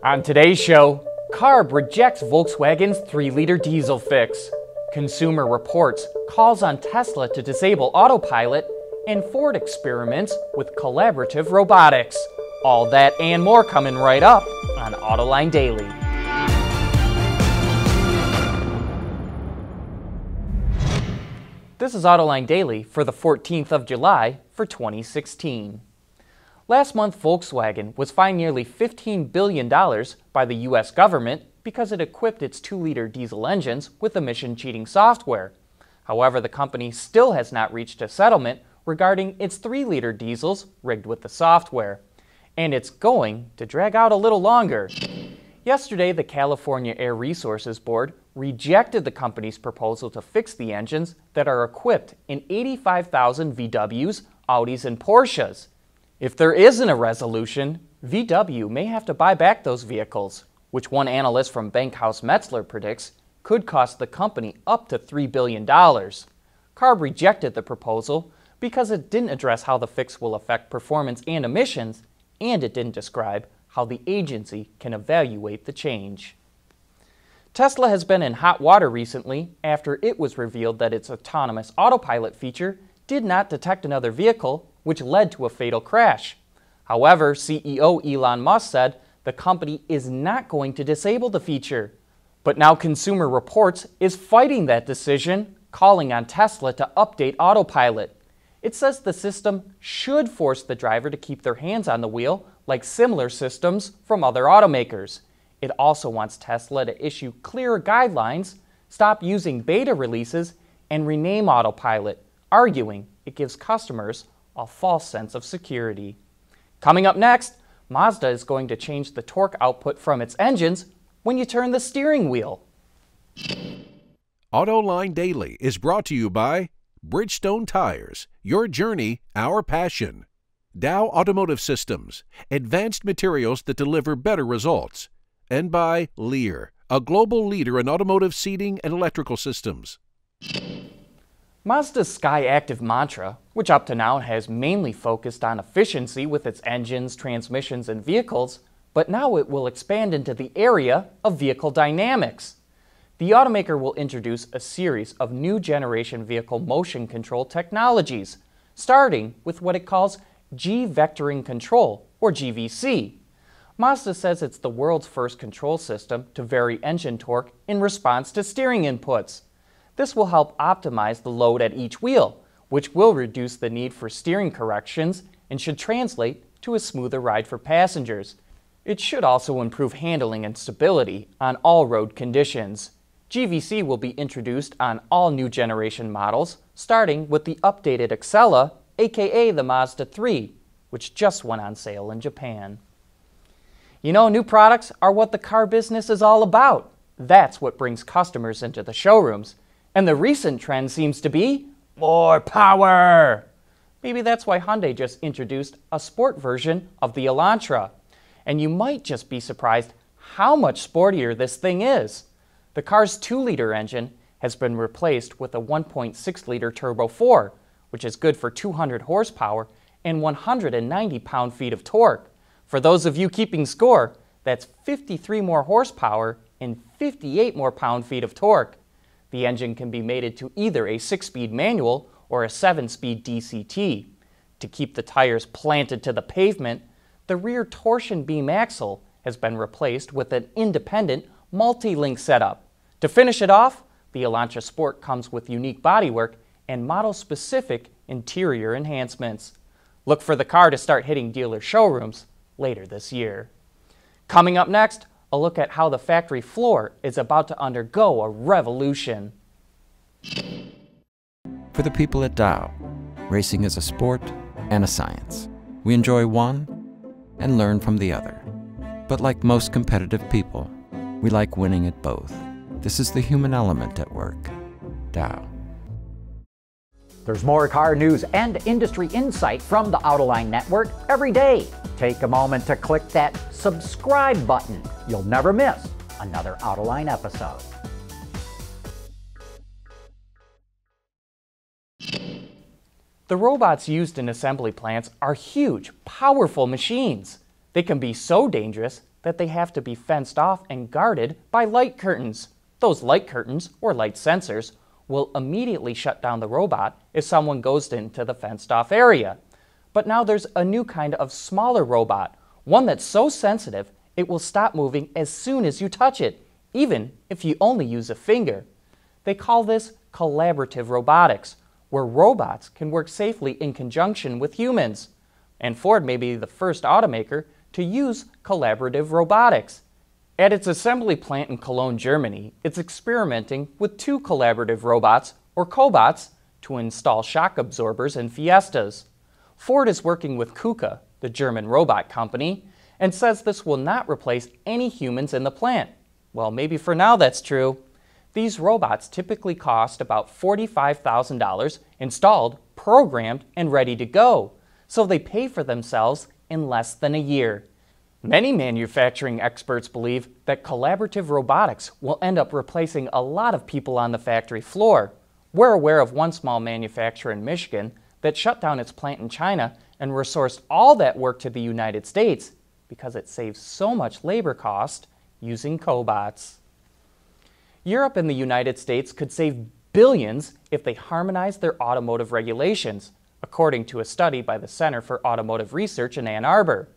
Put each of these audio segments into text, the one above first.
On today's show, CARB rejects Volkswagen's 3-liter diesel fix. Consumer Reports calls on Tesla to disable Autopilot, and Ford experiments with collaborative robotics. All that and more coming right up on Autoline Daily. This is Autoline Daily for the 14th of July for 2016. Last month, Volkswagen was fined nearly $15 billion by the U.S. government because it equipped its 2-liter diesel engines with emission-cheating software. However, the company still has not reached a settlement regarding its 3-liter diesels rigged with the software. And it's going to drag out a little longer. Yesterday, the California Air Resources Board rejected the company's proposal to fix the engines that are equipped in 85,000 VWs, Audis, and Porsches. If there isn't a resolution, VW may have to buy back those vehicles, which one analyst from Bankhaus Metzler predicts could cost the company up to $3 billion. CARB rejected the proposal because it didn't address how the fix will affect performance and emissions, and it didn't describe how the agency can evaluate the change. Tesla has been in hot water recently after it was revealed that its autonomous Autopilot feature did not detect another vehicle, which led to a fatal crash. However, CEO Elon Musk said the company is not going to disable the feature. But now Consumer Reports is fighting that decision, calling on Tesla to update Autopilot. It says the system should force the driver to keep their hands on the wheel, like similar systems from other automakers. It also wants Tesla to issue clearer guidelines, stop using beta releases, and rename Autopilot, arguing it gives customers a false sense of security. Coming up next, Mazda is going to change the torque output from its engines when you turn the steering wheel. Autoline Daily is brought to you by Bridgestone Tires, your journey, our passion. Dow Automotive Systems, advanced materials that deliver better results. And by Lear, a global leader in automotive seating and electrical systems. Mazda's SKYACTIV mantra, which up to now has mainly focused on efficiency with its engines, transmissions, and vehicles, but now it will expand into the area of vehicle dynamics. The automaker will introduce a series of new generation vehicle motion control technologies, starting with what it calls G-Vectoring Control, or GVC. Mazda says it's the world's first control system to vary engine torque in response to steering inputs. This will help optimize the load at each wheel, which will reduce the need for steering corrections and should translate to a smoother ride for passengers. It should also improve handling and stability on all road conditions. GVC will be introduced on all new generation models, starting with the updated Excella, aka the Mazda 3, which just went on sale in Japan. You know, new products are what the car business is all about. That's what brings customers into the showrooms. And the recent trend seems to be more power. Maybe that's why Hyundai just introduced a sport version of the Elantra. And you might just be surprised how much sportier this thing is. The car's 2-liter engine has been replaced with a 1.6-liter Turbo 4, which is good for 200 horsepower and 190 pound-feet of torque. For those of you keeping score, that's 53 more horsepower and 58 more pound-feet of torque. The engine can be mated to either a 6-speed manual or a 7-speed DCT. To keep the tires planted to the pavement, the rear torsion beam axle has been replaced with an independent multi-link setup. To finish it off, the Elantra Sport comes with unique bodywork and model-specific interior enhancements. Look for the car to start hitting dealer showrooms later this year. Coming up next, a look at how the factory floor is about to undergo a revolution. For the people at Dow, racing is a sport and a science. We enjoy one and learn from the other. But like most competitive people, we like winning at both. This is the human element at work. Dow. There's more car news and industry insight from the Autoline Network every day. Take a moment to click that subscribe button. You'll never miss another Autoline episode. The robots used in assembly plants are huge, powerful machines. They can be so dangerous that they have to be fenced off and guarded by light curtains. Those light curtains, or light sensors, will immediately shut down the robot if someone goes into the fenced-off area. But now there's a new kind of smaller robot, one that's so sensitive it will stop moving as soon as you touch it, even if you only use a finger. They call this collaborative robotics, where robots can work safely in conjunction with humans. And Ford may be the first automaker to use collaborative robotics. At its assembly plant in Cologne, Germany, it's experimenting with 2 collaborative robots, or cobots, to install shock absorbers in Fiestas. Ford is working with KUKA, the German robot company, and says this will not replace any humans in the plant. Well, maybe for now that's true. These robots typically cost about $45,000 installed, programmed, and ready to go, so they pay for themselves in less than a year. Many manufacturing experts believe that collaborative robotics will end up replacing a lot of people on the factory floor. We're aware of one small manufacturer in Michigan that shut down its plant in China and resourced all that work to the United States because it saves so much labor cost using cobots. Europe and the United States could save billions if they harmonized their automotive regulations, according to a study by the Center for Automotive Research in Ann Arbor.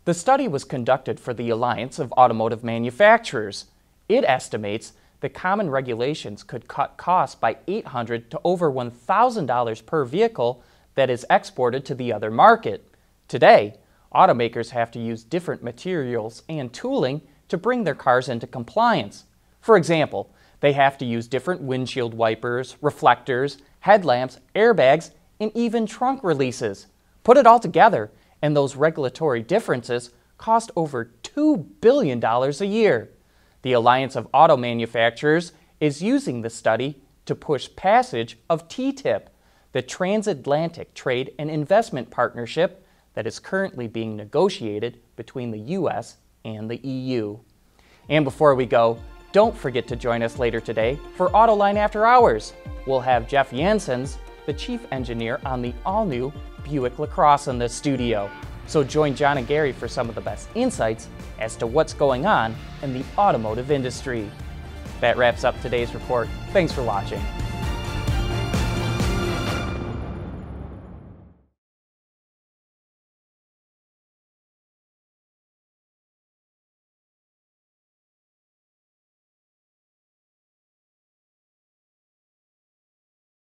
The study was conducted for the Alliance of Automotive Manufacturers. It estimates that common regulations could cut costs by $800 to over $1,000 per vehicle that is exported to the other market. Today, automakers have to use different materials and tooling to bring their cars into compliance. For example, they have to use different windshield wipers, reflectors, headlamps, airbags, and even trunk releases. Put it all together, and those regulatory differences cost over $2 billion a year. The Alliance of Auto Manufacturers is using the study to push passage of TTIP, the Transatlantic Trade and Investment Partnership that is currently being negotiated between the U.S. and the EU. And before we go, don't forget to join us later today for Autoline After Hours. We'll have Jeff Janssens, the chief engineer on the all-new Buick LaCrosse, in the studio. So join John and Gary for some of the best insights as to what's going on in the automotive industry. That wraps up today's report. Thanks for watching.